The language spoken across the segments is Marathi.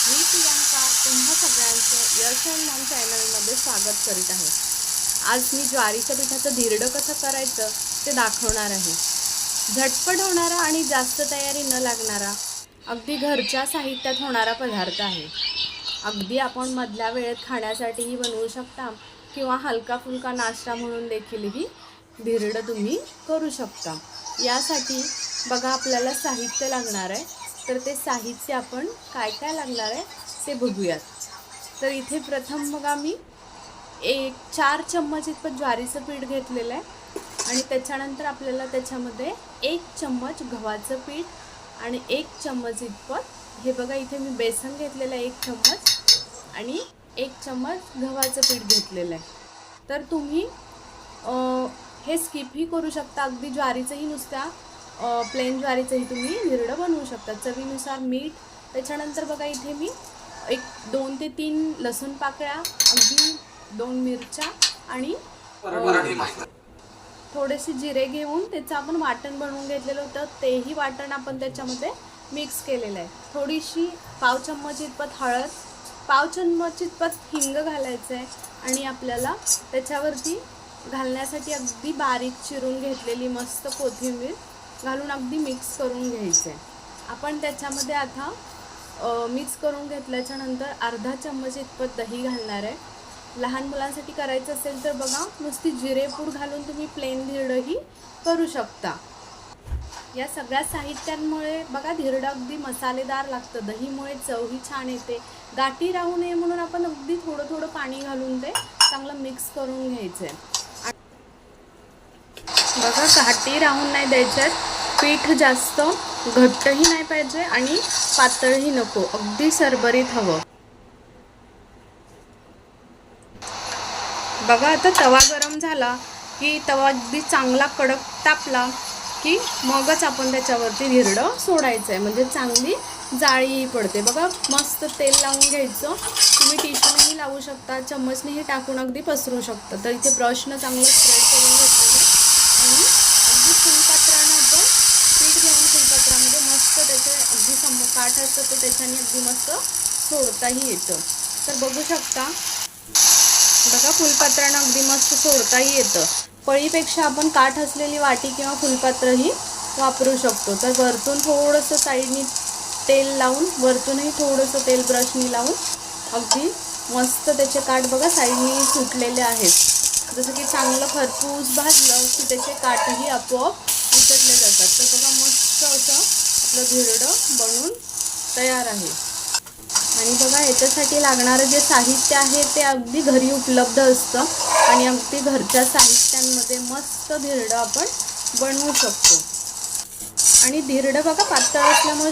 मी प्रियांका तुम्हा सगळ्यांचं यश अँड मॉम चॅनलमध्ये स्वागत करीत आहे। आज मी ज्वारीच्या पिठाचं धिरडं कसं करायचं ते दाखवणार आहे। झटपट होणारा आणि जास्त तयारी न लागणारा अगदी घरच्या साहित्यात होणारा पदार्थ आहे। अगदी आपण मधल्या वेळेत खाण्यासाठीही बनवू शकता किंवा हलका फुलका नाश्ता म्हणून देखीलही धिरडं तुम्ही करू शकता। यासाठी बघा आपल्याला साहित्य लागणार आहे, तर ते साहित्य आपण काय काय लागणार आहे ते बघूयात। तर इथे प्रथम बघा मी 4 चम्मच इतकं ज्वारीचं पीठ घेतलेलं आहे आणि त्याच्यानंतर आपल्याला त्याच्यामध्ये 1 चम्मच गव्हाचं पीठ आणि 1 चम्मच इतपत हे बघा इथे मी बेसन घेतलेलं आहे 1 चम्मच आणि 1 चम्मच गव्हाचं पीठ घेतलेलं आहे। तर तुम्ही हे स्किपही करू शकता, अगदी ज्वारीचंही नुसत्या प्लेन ज्वारीचंही तुम्ही धिरडं बनवू शकता। चवीनुसार मीठ, त्याच्यानंतर बघा इथे मी 2 ते 3 लसूण पाकळ्या, अगदी 2 मिरच्या आणि थोडेसे जिरे घेऊन त्याचं आपण वाटण बनवून घेतलेलं होतं, तेही वाटण आपण त्याच्यामध्ये मिक्स केलेलं आहे। थोडीशी पाव चम्मच इतपत हळद, पाव चम्मच इतपत हिंग घालायचं आहे आणि आपल्याला त्याच्यावरती घालण्यासाठी अगदी बारीक चिरून घेतलेली मस्त कोथिंबीर घालून अगदी मिक्स करून घ्यायचं आहे। आपण त्याच्यामध्ये आता मिक्स करून घेतल्याच्या नंतर अर्धा चम्मच इतपत दही घालणार आहे। लहान मुलांसाठी करायचं असेल तर बघा नुसती जिरेपूड घालून तुम्ही प्लेन धिरडंही करू शकता। या सगळ्या साहित्यांमुळे बघा धिरडं अगदी मसालेदार लागतं, दहीमुळे चवही छान येते। गाठी राहू नये म्हणून आपण अगदी थोडं थोडं पाणी घालून ते चांगलं मिक्स करून घ्यायचं आहे। बघा गाठी राहून नाही द्यायच्यात, पीठ जास्त घट्टही नाही पाहिजे आणि पातळही नको, अगदी सरबरीत हवं। बघा आता तवा गरम झाला की तवा अगदी चांगला कडक तापला की मगच आपण त्याच्यावरती धिरडं सोडायचं आहे, म्हणजे चांगली जाळी पडते। बघा मस्त तेल लावून घ्यायचं, तुम्ही टिश्यूनेही लावू शकता, चम्मचनेही टाकून अगदी पसरू शकता। तर इथे ब्रशनं चांगलं स्प्रेड करून घेतलेलं आणि अगदी फुलपात्रानं आपण पीठ घेऊन फुलपात्रामध्ये मस्त त्याचे अगदी काठ असतं तर त्याच्याने अगदी मस्त सोडताही येतं। तर बघू शकता बघा फुलपात्रानं अगदी मस्त सोडताही येतं। पळीपेक्षा आपण काठ असलेली वाटी किंवा फुलपात्रही वापरू शकतो। तर वरतून थोडंसं साईडनी तेल लावून, वरतूनही थोडंसं तेल ब्रशनी लावून अगदी मस्त त्याचे काठ बघा साईडनी सुटलेले आहेत। जसं की चांगलं खरपूस भाजलं की त्याचे काठही आपोआप उचटले जातात। तर बघा मस्त असं आपलं धिरडं बनून तयार आहे। आणि बघा याच्यासाठी लागणारं जे साहित्य आहे ते अगदी घरी उपलब्ध असतं आणि अगदी घरच्या साहित्यांमध्ये मस्त धिरडं आपण बनवू शकतो। आणि धिरडं बघा पातळ असल्यामुळे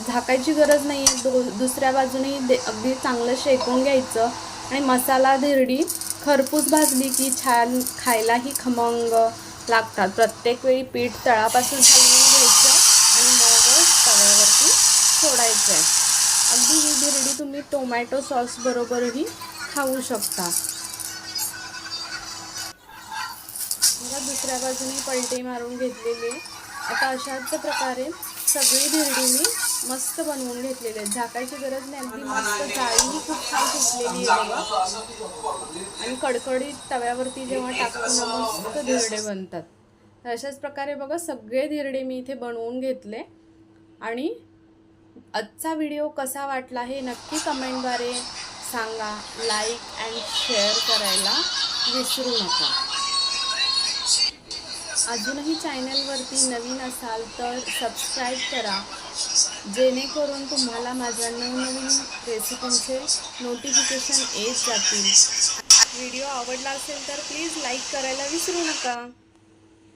झाकायची गरज नाही आहे, दुसऱ्या बाजूने अगदी चांगलं शेकून घ्यायचं आणि मसाला धिरडी खरपूस भाजली की छान खायलाही खमंग लागतात। प्रत्येक वेळी पीठ तळापासून हलवून घ्यायचं आणि मगच तव्यावरती सोडायचं आहे। अगदी ही धिरडी तुम्ही टोमॅटो सॉस बरोबरही खाऊ शकता। बघा दुसऱ्या बाजूने पलटी मारून घेतलेली आहे। आता अशाच प्रकारे सगळी धिरडी मी मस्त बनवून घेतलेली आहे, झाकायची गरज नाही, अगदी मस्त जाळीही खूप छान सुटलेली आहे बघा। आणि कडकडीत तव्यावरती जेव्हा टाकून मस्त धिरडे बनतात। तर अशाच प्रकारे बघा सगळे धिरडे मी इथे बनवून घेतले। आणि आजचा व्हिडिओ कसा वाटला हे नक्की कमेंटद्वारे सांगा, लाईक अँड शेअर करायला विसरू नका। अजूनही चॅनलवरती नवीन असाल तर सबस्क्राईब करा, जेणेकरून तुम्हाला माझ्या नवनवीन रेसिपींचे नोटिफिकेशन येत जातील। व्हिडिओ आवडला असेल तर प्लीज लाईक करायला विसरू नका।